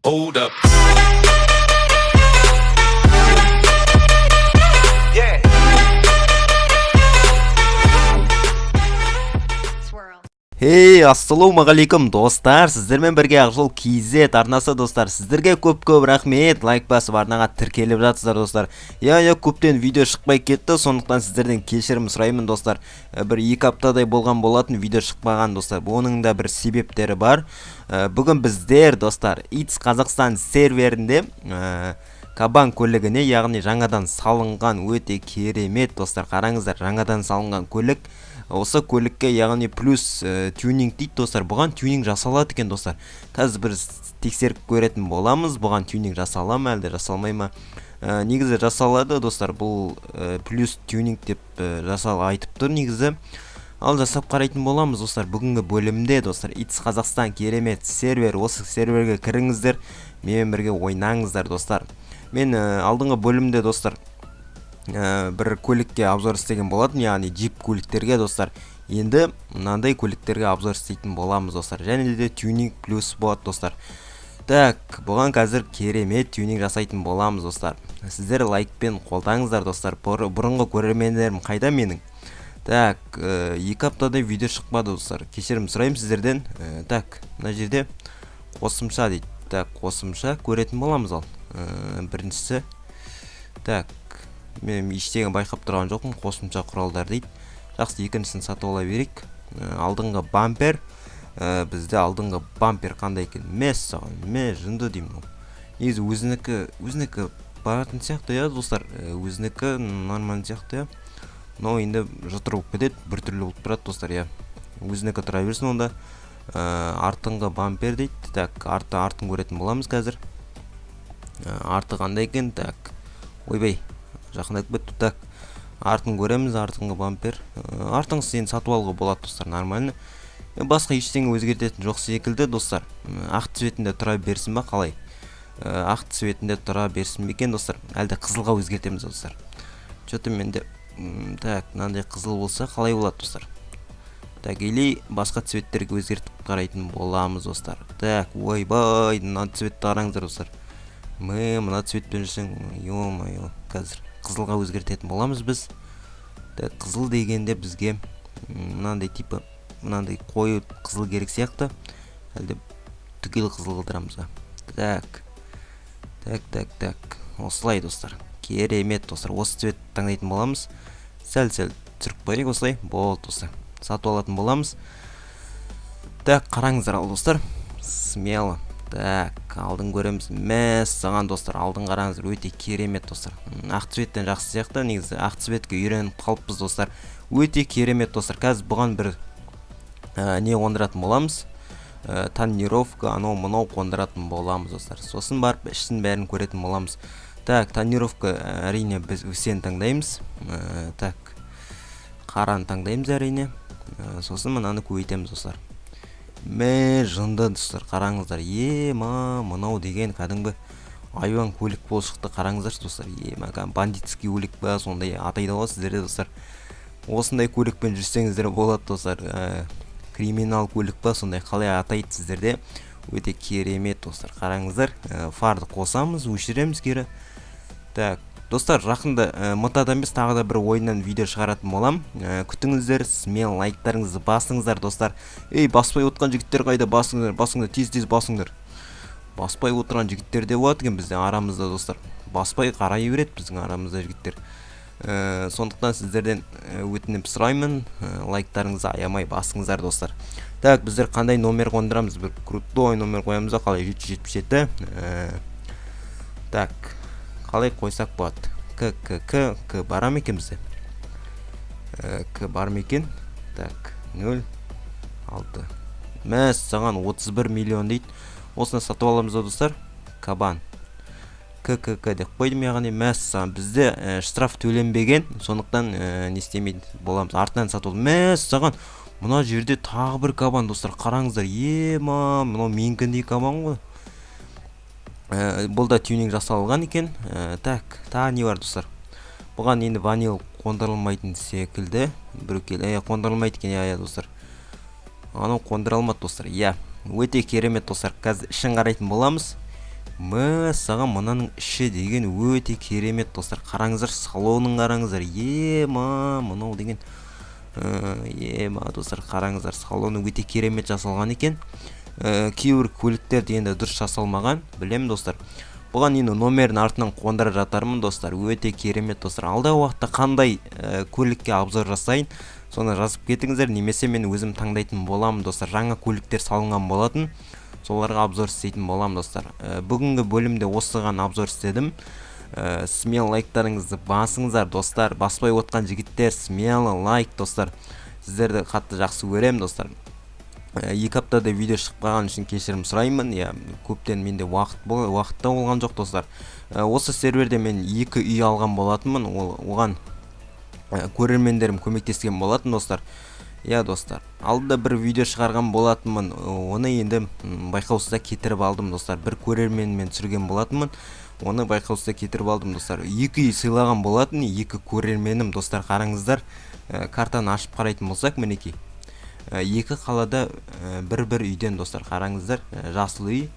Hold up. Yeah. Hey, ассалаумағалейкум достар, сіздермен бірге Ақжол KZ арнасы достар. Сіздерге көп рахмет, лайк басып арнаға тіркеліп жатсыздар достар. Көптен видео шықпай кетті, сондықтан сіздерден кешірім сұраймын достар. Бір 2 аптадай болған болатын, видео шықпаған достар. Оның да бір себептері бар. Бүгін біздер достар, It's Қазақстан серверінде Кабан көлігіне, яғни жаңадан салынған өте керемет достар. Қараңыздар, жаңадан салынған көлік. Осы көлікке яғни плюс тюнинг дейді достар. Бұған тюнинг жасалады екен достар. Қазір бір тексеріп көретін боламыз. Бұған тюнинг жасала ма, әлде жасалмай ма? Негізі жасалады достар. Бұл плюс тюнинг деп айтып тұр негізі. Ал жасап қарайтын боламыз достар. Бүгінгі бөлімде достар, It's Қазақстан керемет сервер. Осы серверге кіріңіздер, менімен бірге ойнаңыздар достар. Мен алдыңғы бөлімде достар бір көлікке обзор істеген болатын, яғни джип көліктерге достар. Енді мынандай көліктерге обзор істейтін боламыз достар. Және де тюнинг плюс болады достар. Так, бұған қазір керемет тюнинг жасайтын боламыз достар. Сіздер лайкпен қолдаңыздар достар. Бұрынғы көрермендерім қайда менің? Так, 2 аптадай видео шықпады достар. Кешірім сұраймын сіздерден. Так, мына жерде қосымша дейді. Так, қосымша көретін боламыз ал. Біріншісі. Так, мен ештеңе байқап тұрған жоқпын. Қосымша құралдар дейді. Жақсы, екіншісін сатып ала берейік. Алдыңғы бампер. Бізде алдыңғы бампер қандай екен? Жынды деймін. Негізі өзінікі баратын сияқты я достар. Өзінікі нормалды сияқты я. Но енді жұтыр болып кетеді, біртүрлі болып тұрады достар я. Өзінікі тұра берсін онда. Артыңғы бампер дейді. Так, артын көретін боламыз қазір. Арты қандай екен? Так, ойбай, жақындап кетті. Так, артын көреміз, артыңғы бампер. Артыңыз сені сатып алуға болады достар, нормально. Басқа ештеңе өзгертетін жоқ секілді достар. Ақ цветінде тұра берсін ба қалай? Ақ цветінде тұра берсін бе екен достар? Әлде қызылға өзгертеміз достар. Что-то менде так, мынандай қызыл болса қалай болады достар? Так, или басқа цветтерге өзгертіп қарайтын боламыз достар. Так, ойбай, мына цветті қараңыздар достар. Мына цветпен жүрсең, ё-моё, қазір қызылға өзгертетін боламыз біз. Так, қызыл дегенде бізге мынандай типі, мынандай қою қызыл керек сияқты. Әлде түгел қызыл қылдырамыз ба? Так. Осылай достар. Керемет достар. Осы цвет таңдайтын боламыз. Сәл түсіріп қойайық осылай. Болды достар. Сатып алатын боламыз. Так, қараңыздар ал достар. Смело. Так, алдын көреміз. Саған достар, алдын қараңыздар, өте керемет достар. Ақ цветтен жақсы сияқты, негізі ақ цветке үйреніп қалыппыз достар. Өте керемет достар. Қазір бұған бір не қондыратын боламыз. Тонировка, мынау қондыратын боламыз достар. Сосын барып ішін бәрін көретін боламыз. Так, тонировка әрине біз үсен таңдаймыз. Так, қараны таңдаймыз әрине. Сосын мынаны көбейтеміз достар. Жынды достар, қараңыздар. Мынау деген кәдімгі айуан көлік болып шықты, қараңыздар достар. Бандитский көлік ба, сондай атайды ғой сіздерде достар. Осындай көлікпен жүрсеңіздер болады достар. Криминал көлік ба, сондай қалай атайды сіздерде. Өте керемет достар, қараңыздар. Фарды қосамыз, өшіреміз кері. Так, достар, жақында мытадан емес тағы да бір ойыннан видео шығаратын болам. Күтіңіздер, смел лайктарыңызды басыңыздар достар. Баспай отырған жігіттер қайда? Басыңдар, тез басыңдар. Баспай отырған жігіттер де болады екен біздің арамызда достар. Баспай қарай береді біздің арамызда жігіттер. Сондықтан сіздерден өтініп сұраймын, лайктарыңызды аямай басыңыздар достар. Так, біздер қандай номер қондырамыз? Бір крутой номер қоямыз да, қалай? 777. Так, қалай қойсақ болады? К барам екен бізде? К барым екен? Так, 0 6. Саған 31 миллион дейді. Осыны сатып аламыз достар. Кабан. К деп қойдым яғни. Саған бізде штраф төленбеген, сондықтан не істемейді боламыз. Артынан сатып алып. Саған мына жерде тағы бір кабан достар. Қараңыздар. Мынау менікіндей кабан ғой. Бұл да тюнинг жасалған екен. Так, тағы не бар достар? Бұған енді ванил қондырылмайтын секілді. Қондырылмайды екен, достар. Анау қондырылмады достар. Өте керемет достар. Қазір ішін қарайтын боламыз. мәссаған, мынаның іші деген өте керемет достар. Қараңыздар, салонын қараңыздар. Ема, мынау деген ема достар, қараңыздар, салоны өте керемет жасалған екен. Кейбір көліктер дегенде дұрыс жасалмаған, білем достар. Бұған енді номерін артынан қондырып жатармын достар. Өте керемет достар. Алдағы уақытта қандай көлікке обзор жасайын, соны жазып кетіңіздер, немесе мен өзім таңдайтын боламын достар. Жаңа көліктер салынған болатын, соларға обзор істейтін болам достар. Бүгінгі бөлімде осыған обзор істедім. Смело лайктарыңызды басыңыздар достар. Баспай отқан жігіттер, смело лайк достар. Сіздерді қатты жақсы көрем достар. 2 аптада видео шығып қалған үшін кешірім сұраймын. Көптен менде уақытта болған жоқ достар. Осы серверде мен 2 үй алған болатынмын. Оған көрермендерім көмектескен болатын достар. Достар, алдыда бір видео шығарған болатынмын. Оны енді байқаусызда кетіріп алдым достар. Бір көрерменмен түсірген болатынмын. Оны байқаусызда кетіріп алдым достар. 2 үй сыйлаған болатын, 2 көрерменім достар. Қараңыздар, картаны ашып қарайтын болсақ, мінекей. 2 қалада бір үйден достар. Қараңыздар, жасыл үй.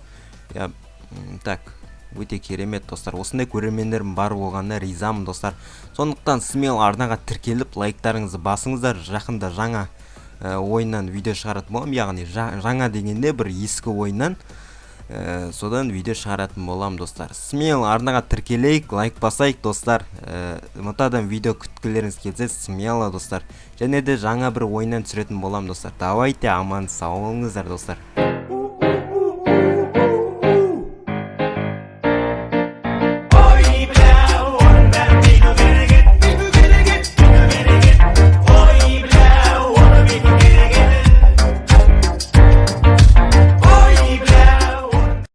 Так, өте керемет достар. Осындай көрермендерім бар болғанына ризамын достар. Сондықтан смело арнаға тіркеліп лайктарыңызды басыңыздар. Жақында жаңа ойыннан видео шығаратын болам. Яғни жаңа дегенде бір ескі ойыннан содан видео шығаратын болам достар. Смело арнаға тіркелейік, лайк басайық достар. Ұмытпастан видео күткілеріңіз келсе, смело достар. Және де жаңа бір ойыннан түсіретін болам достар. Давайте аман сау болыңыздар достар.